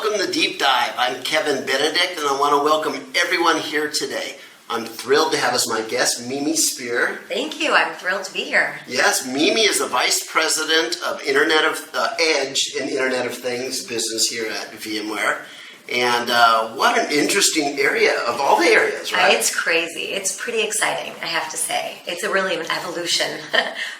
Welcome to Deep Dive. I'm Kevin Benedict, and I want to welcome everyone here today. I'm thrilled to have as my guest Mimi Spier. Thank you. I'm thrilled to be here. Yes, Mimi is the Vice President of Edge and Internet of Things business here at VMware. And what an interesting area of all the areas, right? It's crazy. It's pretty exciting, I have to say. It's really an evolution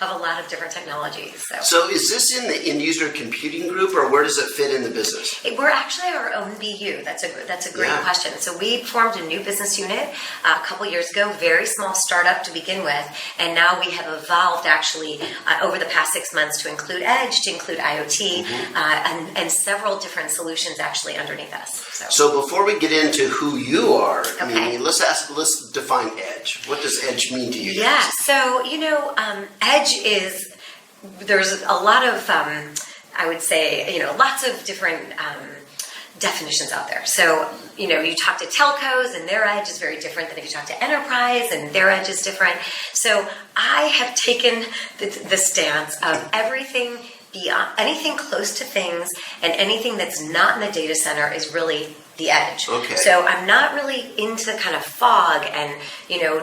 of a lot of different technologies. So is this in the end user computing group, or where does it fit in the business? We're actually our own BU. That's a great question. So we formed a new business unit a couple years ago, very small startup to begin with, and now we have evolved actually over the past 6 months to include Edge, to include IoT, and several different solutions actually underneath us. So before we get into who you are, okay. Mimi, let's define Edge. What does Edge mean to you? Yeah, so, Edge is, there's a lot of, I would say, lots of different definitions out there. So, you talk to telcos and their edge is very different than if you talk to enterprise and their edge is different. So I have taken the stance of everything beyond, anything close to things and anything that's not in the data center is really the edge. Okay. So I'm not really into kind of fog and,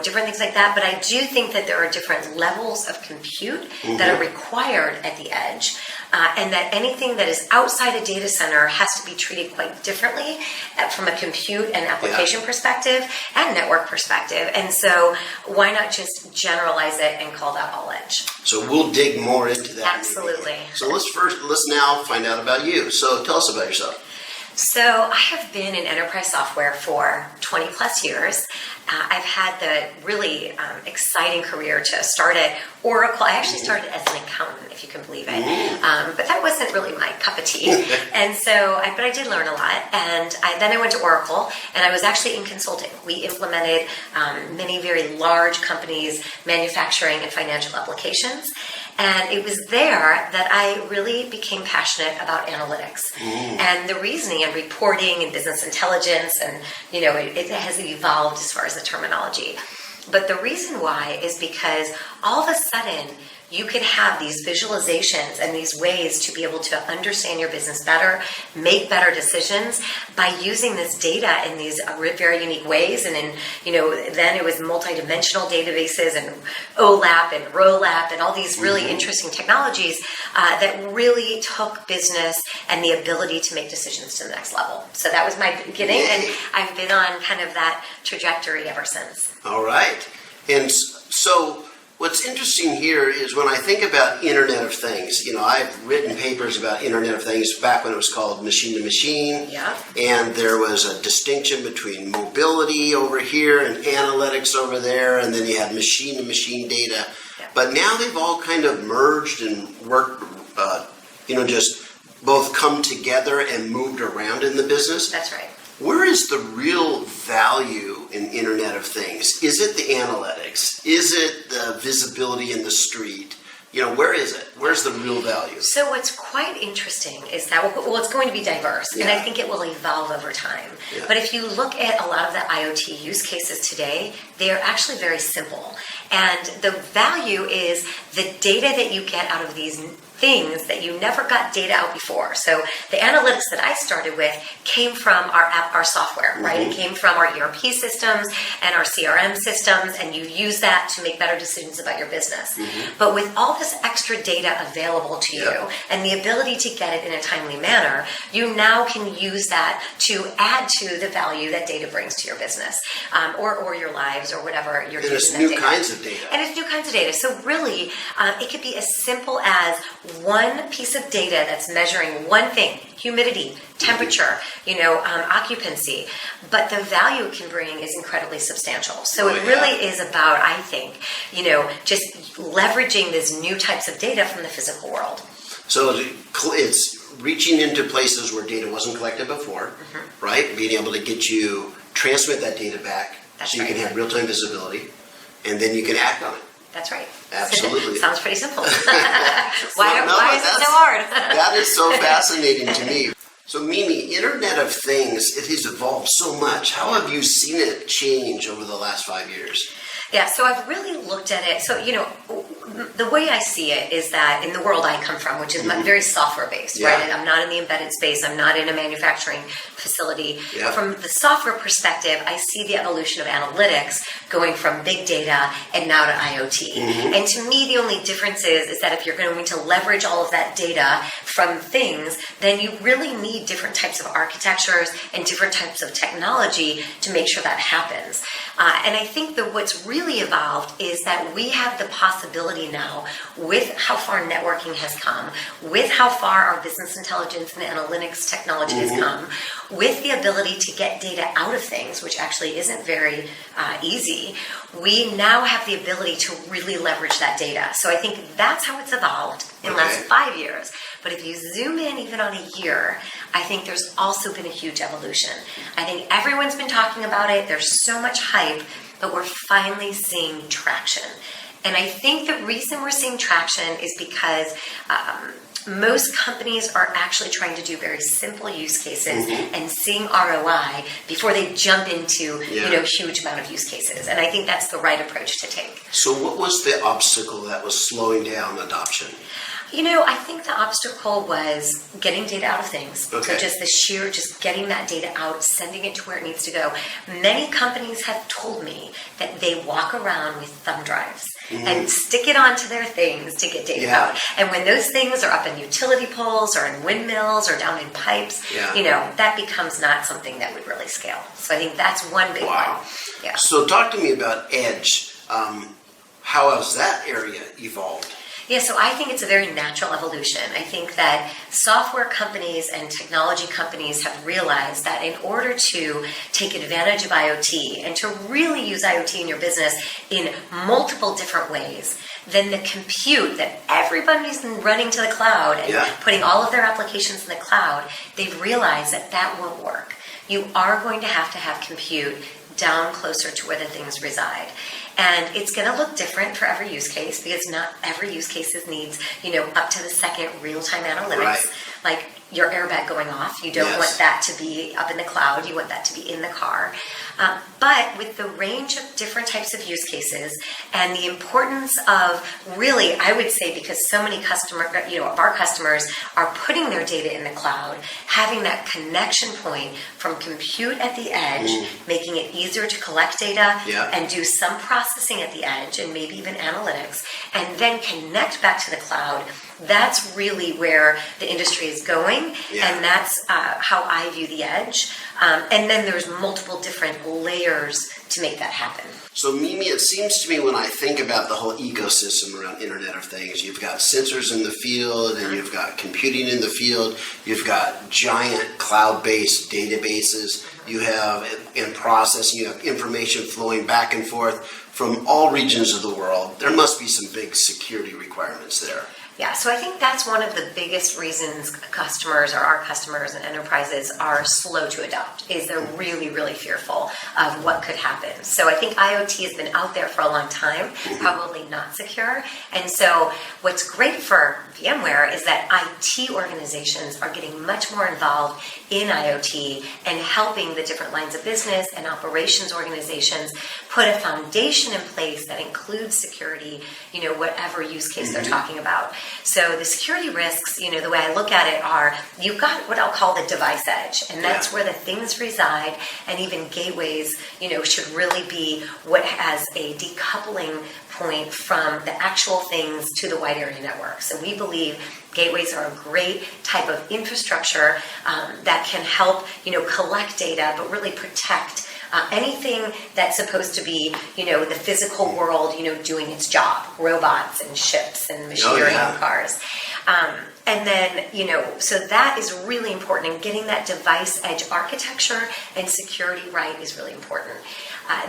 different things like that, but I do think that there are different levels of compute that are required at the edge, and that anything that is outside a data center has to be treated quite differently from a compute and application perspective and network perspective. And so why not just generalize it and call that all edge? So we'll dig more into that. Absolutely. So let's now find out about you. So tell us about yourself. So I have been in enterprise software for 20 plus years. I've had the really exciting career to start at Oracle. I actually started as an accountant, if you can believe it. But that wasn't really my cup of tea. And so, but I did learn a lot. And then I went to Oracle, and I was actually in consulting. We implemented many very large companies' manufacturing and financial applications. And it was there that I really became passionate about analytics and the reasoning and reporting and business intelligence. And, it has evolved as far as the terminology. But the reason why is because all of a sudden you can have these visualizations and these ways to be able to understand your business better, make better decisions by using this data in these very unique ways. And then it was multidimensional databases and OLAP and ROLAP and all these really interesting technologies that really took business and the ability to make decisions to the next level. So that was my beginning, and I've been on kind of that trajectory ever since. All right. And so what's interesting here is when I think about Internet of Things, I've written papers about Internet of Things back when it was called machine to machine. Yeah. And there was a distinction between mobility over here and analytics over there, and then you had machine to machine data. Yeah. But now they've all kind of merged and worked, just both come together and moved around in the business. That's right. Where is the real value in Internet of Things? Is it the analytics? Is it the visibility in the street? Where is it? Where's the real value? So what's quite interesting is that, it's going to be diverse, and I think it will evolve over time. Yeah. But if you look at a lot of the IoT use cases today, they are actually very simple. And the value is the data that you get out of these things that you never got data out before. So the analytics that I started with came from our software, right? It came from our ERP systems and our CRM systems, and you use that to make better decisions about your business. But with all this extra data available to you and the ability to get it in a timely manner, you now can use that to add to the value that data brings to your business or your lives or whatever you're using. And it's new kinds of data. And it's new kinds of data. So really, it could be as simple as one piece of data that's measuring one thing: humidity, temperature, occupancy. But the value it can bring is incredibly substantial. So it really is about, I think, just leveraging these new types of data from the physical world. So it's reaching into places where data wasn't collected before, right? Being able to transmit that data back. That's so you can have real-time visibility, and then you can act on it. That's right. Absolutely. Sounds pretty simple. Why is it so hard? That is so fascinating to me. So Mimi, Internet of Things, it has evolved so much. How have you seen it change over the last 5 years? Yeah, so I've really looked at it. So, the way I see it is that in the world I come from, which is very software based, Yeah. right? I'm not in the embedded space. I'm not in a manufacturing facility. Yeah. From the software perspective, I see the evolution of analytics going from big data and now to IoT. And to me, the only difference is that if you're going to leverage all of that data from things, then you really need different types of architectures and different types of technology to make sure that happens. And I think that what's really evolved is that we have the possibility now, with how far networking has come, with how far our business intelligence and analytics technology has come, with the ability to get data out of things, which actually isn't very easy, we now have the ability to really leverage that data. So I think that's how it's evolved in the last 5 years. But if you zoom in even on a year, I think there's also been a huge evolution. I think everyone's been talking about it. There's so much hype, but we're finally seeing traction. And I think the reason we're seeing traction is because most companies are actually trying to do very simple use cases and seeing ROI before they jump into huge amount of use cases. And I think that's the right approach to take. So what was the obstacle that was slowing down adoption? I think the obstacle was getting data out of things. Okay. So just getting that data out, sending it to where it needs to go. Many companies have told me that they walk around with thumb drives and stick it onto their things to get data out. And when those things are up in utility poles or in windmills or down in pipes, that becomes not something that would really scale. So I think that's one big one. Yeah. So talk to me about Edge. How has that area evolved? Yeah, so I think it's a very natural evolution. I think that software companies and technology companies have realized that in order to take advantage of IoT and to really use IoT in your business in multiple different ways, then the compute that everybody's running to the cloud and putting all of their applications in the cloud, they've realized that that won't work. You are going to have compute down closer to where the things reside. And it's going to look different for every use case because not every use case needs, up to the second real-time analytics. Right. Like your airbag going off. You don't want that to be up in the cloud. You want that to be in the car. But with the range of different types of use cases and the importance of really, I would say, because so many of our customers are putting their data in the cloud, having that connection point from compute at the edge, making it easier to collect data and do some processing at the edge and maybe even analytics, and then connect back to the cloud. That's really where the industry is going, and that's how I view the edge. And then there's multiple different layers to make that happen. So Mimi, it seems to me when I think about the whole ecosystem around Internet of Things, you've got sensors in the field and you've got computing in the field, you've got giant cloud-based databases, you have in processing, you have information flowing back and forth from all regions of the world. There must be some big security requirements there. Yeah, so I think that's one of the biggest reasons customers or our customers and enterprises are slow to adopt, is they're really, really fearful of what could happen. So I think IoT has been out there for a long time, probably not secure. And so what's great for VMware is that IT organizations are getting much more involved in IoT and helping the different lines of business and operations organizations put a foundation in place that includes security, whatever use case they're talking about. So the security risks, the way I look at it are, you've got what I'll call the device edge, and that's where the things reside, and even gateways, should really be what has a decoupling point from the actual things to the wide area network. So we believe gateways are a great type of infrastructure that can help, collect data, but really protect anything that's supposed to be, the physical world, doing its job, robots and ships and machinery and cars. And then, so that is really important, and getting that device edge architecture and security right is really important.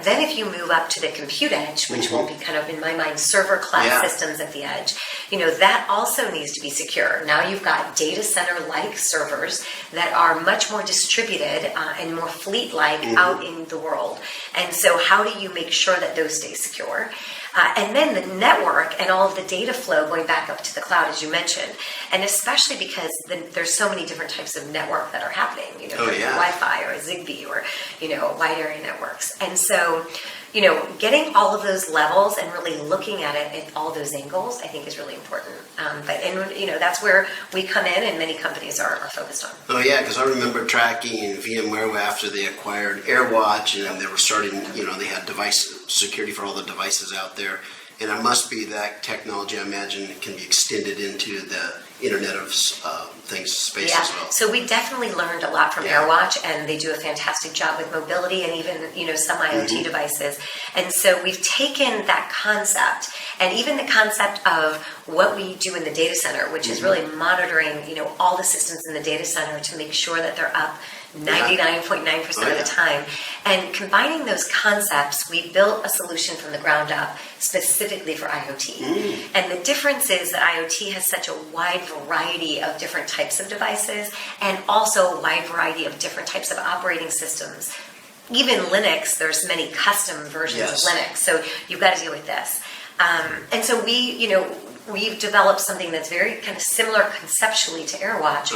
Then if you move up to the compute edge, which will be kind of, in my mind, server class systems at the edge, that also needs to be secure. Now you've got data center-like servers that are much more distributed and more fleet-like out in the world. And so how do you make sure that those stay secure? And then the network and all of the data flow going back up to the cloud, as you mentioned, and especially because there's so many different types of network that are happening, Wi-Fi or Zigbee or, wide area networks. And so, getting all of those levels and really looking at it at all those angles, I think is really important. That's where we come in, and many companies are focused on. Oh yeah, because I remember tracking VMware after they acquired AirWatch, and they were starting, they had device security for all the devices out there. And it must be that technology, I imagine, can be extended into the Internet of Things space as well. So we definitely learned a lot from AirWatch, and they do a fantastic job with mobility and even, some IoT devices. And so we've taken that concept and even the concept of what we do in the data center, which is really monitoring, all the systems in the data center to make sure that they're up 99.9% of the time. And combining those concepts, we built a solution from the ground up specifically for IoT. And the difference is that IoT has such a wide variety of different types of devices and also a wide variety of different types of operating systems. Even Linux, there's many custom versions of Linux, so you've got to deal with this. And so we've developed something that's very kind of similar conceptually to AirWatch,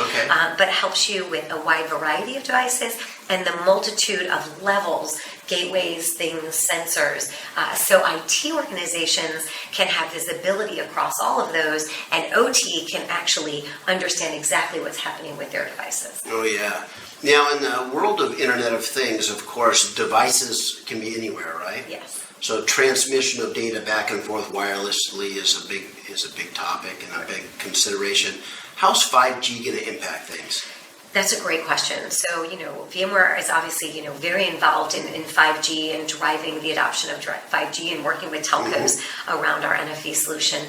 but helps you with a wide variety of devices and the multitude of levels, gateways, things, sensors. So IT organizations can have visibility across all of those, and OT can actually understand exactly what's happening with their devices. Oh, yeah. Now, in the world of Internet of Things, of course, devices can be anywhere, right? Yes. So transmission of data back and forth wirelessly is a big topic and a big consideration. How's 5G going to impact things? That's a great question. So, VMware is obviously, very involved in 5G and driving the adoption of 5G and working with telcos around our NFV solution.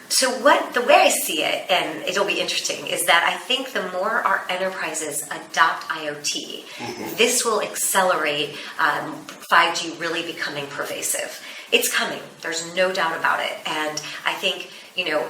So the way I see it, and it'll be interesting, is that I think the more our enterprises adopt IoT, this will accelerate 5G really becoming pervasive. It's coming. There's no doubt about it. And I think,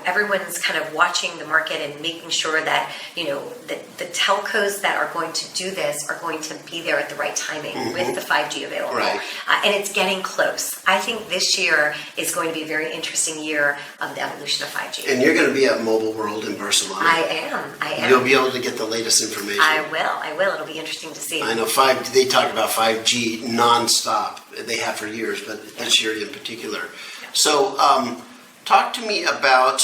everyone's kind of watching the market and making sure that, the telcos that are going to do this are going to be there at the right timing with the 5G available. Right. And it's getting close. I think this year is going to be a very interesting year of the evolution of 5G. And you're going to be at Mobile World in Barcelona. I am. You'll be able to get the latest information. I will. It'll be interesting to see. I know they talk about 5G nonstop. They have for years, but this year in particular. Yeah. So, talk to me about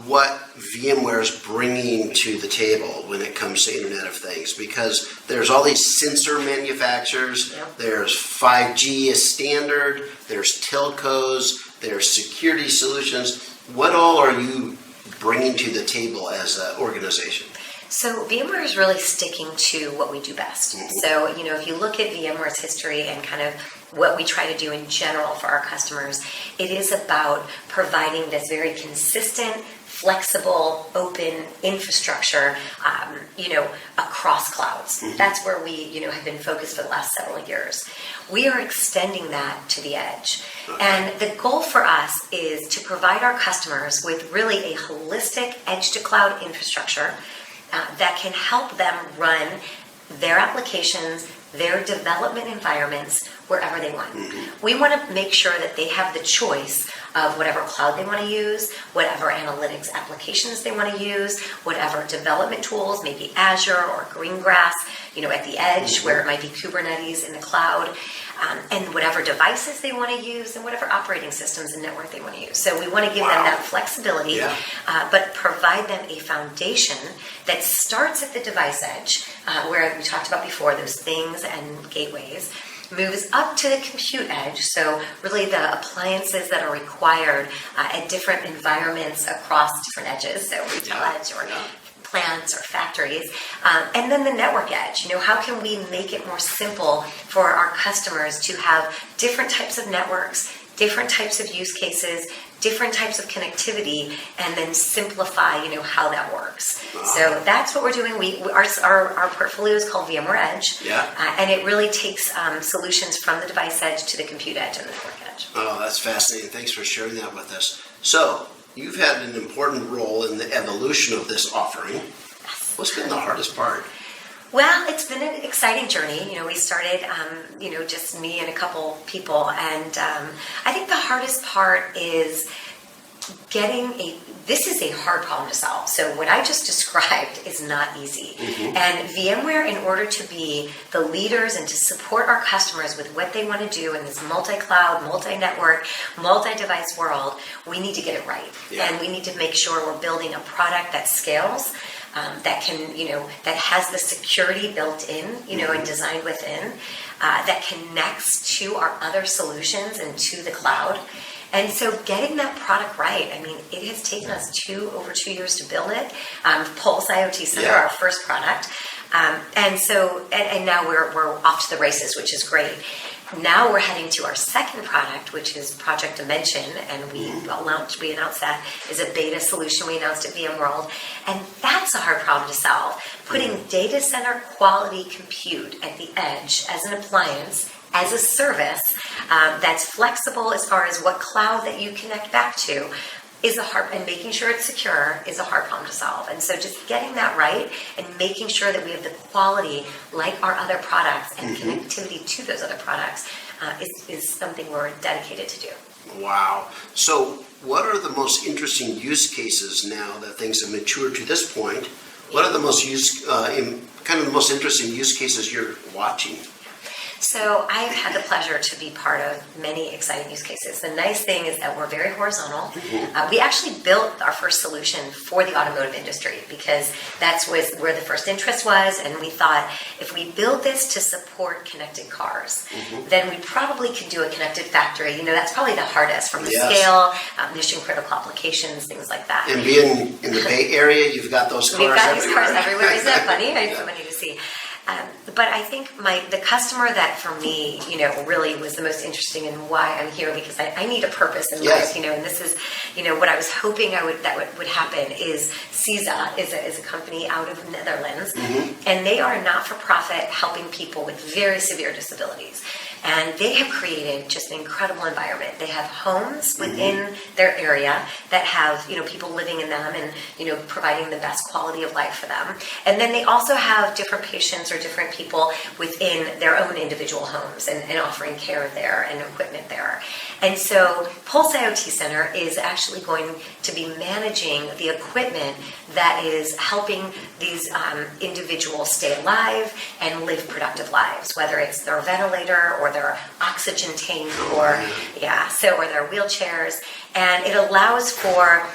what VMware is bringing to the table when it comes to Internet of Things, because there's all these sensor manufacturers, there's 5G as standard, there's telcos, there's security solutions. What all are you bringing to the table as an organization? So VMware is really sticking to what we do best. So, if you look at VMware's history and kind of what we try to do in general for our customers, it is about providing this very consistent, flexible, open infrastructure, across clouds. That's where we, have been focused for the last several years. We are extending that to the edge. And the goal for us is to provide our customers with really a holistic edge-to-cloud infrastructure that can help them run their applications, their development environments, wherever they want. We want to make sure that they have the choice of whatever cloud they want to use, whatever analytics applications they want to use, whatever development tools, maybe Azure or Greengrass, at the edge, where it might be Kubernetes in the cloud, and whatever devices they want to use, and whatever operating systems and network they want to use. So we want to give them that flexibility, but provide them a foundation that starts at the device edge, where we talked about before, those things and gateways, moves up to the compute edge, so really the appliances that are required at different environments across different edges, so retail edge or plants or factories, and then the network edge. How can we make it more simple for our customers to have different types of networks, different types of use cases, different types of connectivity, and then simplify, how that works. So that's what we're doing. Our portfolio is called VMware Edge, and it really takes solutions from the device edge to the compute edge and the network edge. Oh, that's fascinating. Thanks for sharing that with us. So, you've had an important role in the evolution of this offering. Yes. What's been the hardest part? Well, it's been an exciting journey. We started, just me and a couple people. And I think the hardest part is getting a this is a hard problem to solve. So what I just described is not easy. And VMware, in order to be the leaders and to support our customers with what they want to do in this multi-cloud, multi-network, multi-device world, we need to get it right. And we need to make sure we're building a product that scales, that can, that has the security built in, and designed within, that connects to our other solutions and to the cloud. And so getting that product right, I mean, it has taken us over 2 years to build it. Pulse IoT Center, our first product. And now we're off to the races, which is great. Now we're heading to our second product, which is Project Dimension, and we announced that as a beta solution we announced at VMworld, and that's a hard problem to solve. Putting data center quality compute at the edge as an appliance, as a service, that's flexible as far as what cloud that you connect back to, and making sure it's secure is a hard problem to solve. And so just getting that right and making sure that we have the quality like our other products and connectivity to those other products is something we're dedicated to do. Wow. So what are the most interesting use cases now that things have matured to this point? What are the most the most interesting use cases you're watching? So I've had the pleasure to be part of many exciting use cases. The nice thing is that we're very horizontal. We actually built our first solution for the automotive industry because that's where the first interest was, and we thought if we build this to support connected cars, then we probably could do a connected factory. That's probably the hardest from the scale, mission critical applications, things like that. And being in the Bay Area, you've got those cars everywhere. We've got these cars everywhere. Isn't that funny? It's so funny to see. But I think the customer that for me, really was the most interesting and why I'm here, because I need a purpose in life, and this is, what I was hoping that would happen is CISA is a company out of the Netherlands, and they are a not-for-profit helping people with very severe disabilities. And they have created just an incredible environment. They have homes within their area that have, people living in them and, providing the best quality of life for them. And then they also have different patients or different people within their own individual homes and offering care there and equipment there. And so Pulse IoT Center is actually going to be managing the equipment that is helping these individuals stay alive and live productive lives, whether it's their ventilator or their oxygen tank or their wheelchairs. And it allows for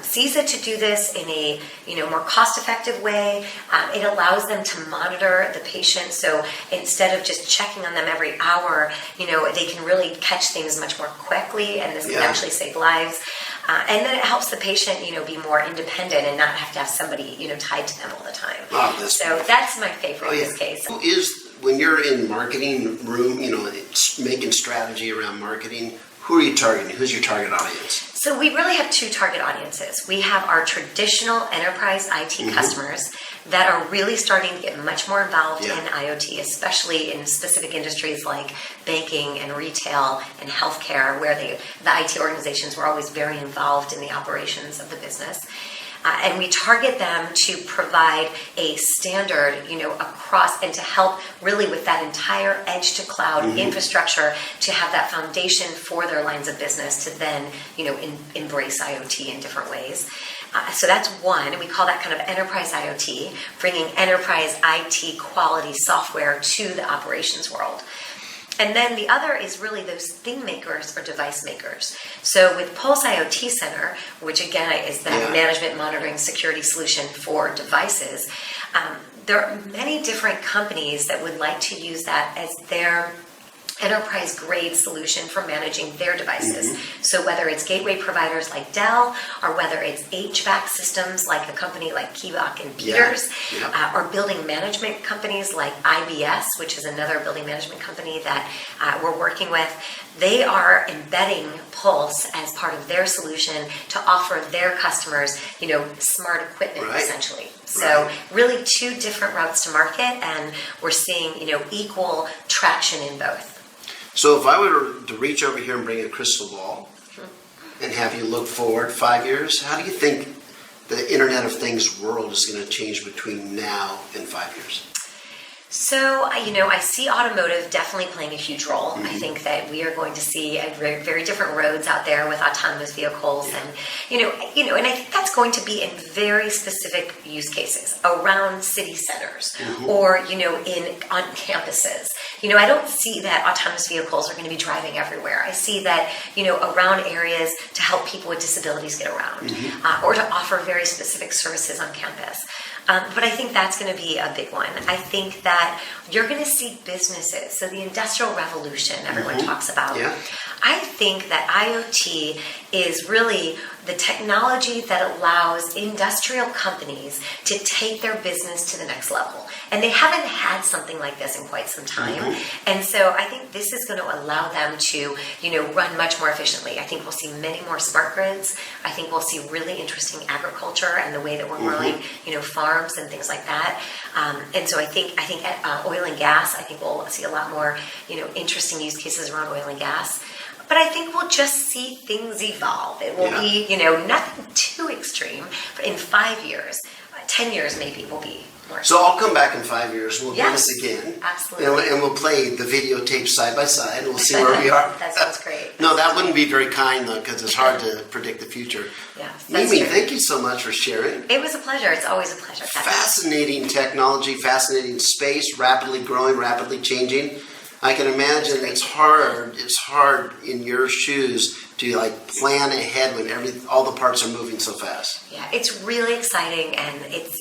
CISA to do this in a more cost-effective way. It allows them to monitor the patient. So instead of just checking on them every hour, they can really catch things much more quickly, and this can actually save lives. And then it helps the patient, be more independent and not have to have somebody, tied to them all the time. So that's my favorite use case. Who is, when you're in marketing room, making strategy around marketing, who are you targeting? Who's your target audience? So we really have two target audiences. We have our traditional enterprise IT customers that are really starting to get much more involved in IoT, especially in specific industries like banking and retail and healthcare, where the IT organizations were always very involved in the operations of the business. And we target them to provide a standard, across, and to help really with that entire edge to cloud infrastructure to have that foundation for their lines of business to then, embrace IoT in different ways. So that's one, and we call that kind of enterprise IoT, bringing enterprise IT quality software to the operations world. And then the other is really those thing makers or device makers. So with Pulse IoT Center, which again is the management monitoring security solution for devices, there are many different companies that would like to use that as their enterprise-grade solution for managing their devices. So whether it's gateway providers like Dell, or whether it's HVAC systems like a company like Kibak and Peters, or building management companies like IBS, which is another building management company that we're working with, they are embedding Pulse as part of their solution to offer their customers, smart equipment essentially. So really two different routes to market, and we're seeing, equal traction in both. So if I were to reach over here and bring a crystal ball and have you look forward 5 years, how do you think the Internet of Things world is going to change between now and 5 years? So, I see automotive definitely playing a huge role. I think that we are going to see a very, very different roads out there with autonomous vehicles, and and I think that's going to be in very specific use cases around city centers or on campuses. I don't see that autonomous vehicles are going to be driving everywhere. I see that around areas to help people with disabilities get around, or to offer very specific services on campus. But I think that's going to be a big one. I think that you're going to see businesses, so the industrial revolution everyone talks about. Yeah. I think that IoT is really the technology that allows industrial companies to take their business to the next level. And they haven't had something like this in quite some time. And so I think this is going to allow them to, run much more efficiently. I think we'll see many more smart grids. I think we'll see really interesting agriculture and the way that we're growing, farms and things like that. And so I think oil and gas, I think we'll see a lot more, interesting use cases around oil and gas. But I think we'll just see things evolve. It will be, nothing too extreme. But in 5 years, 10 years maybe will be more. So I'll come back in 5 years. We'll do this again. Absolutely. And we'll play the videotape side by side. We'll see where we are. That sounds great. No, that wouldn't be very kind, though, because it's hard to predict the future. Yeah, Mimi, thank you so much for sharing. It was a pleasure. It's always a pleasure. Fascinating technology, fascinating space, rapidly growing, rapidly changing. I can imagine it's hard in your shoes to plan ahead when all the parts are moving so fast. Yeah, it's really exciting, and it's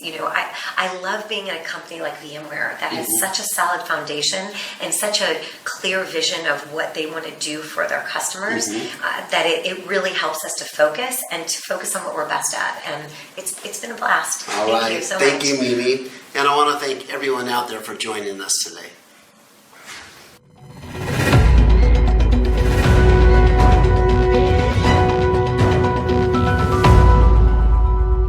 I love being in a company like VMware that has such a solid foundation and such a clear vision of what they want to do for their customers, that it really helps us to focus on what we're best at, and it's been a blast. All Thank right, you so much. Thank you, Mimi, and I want to thank everyone out there for joining us today.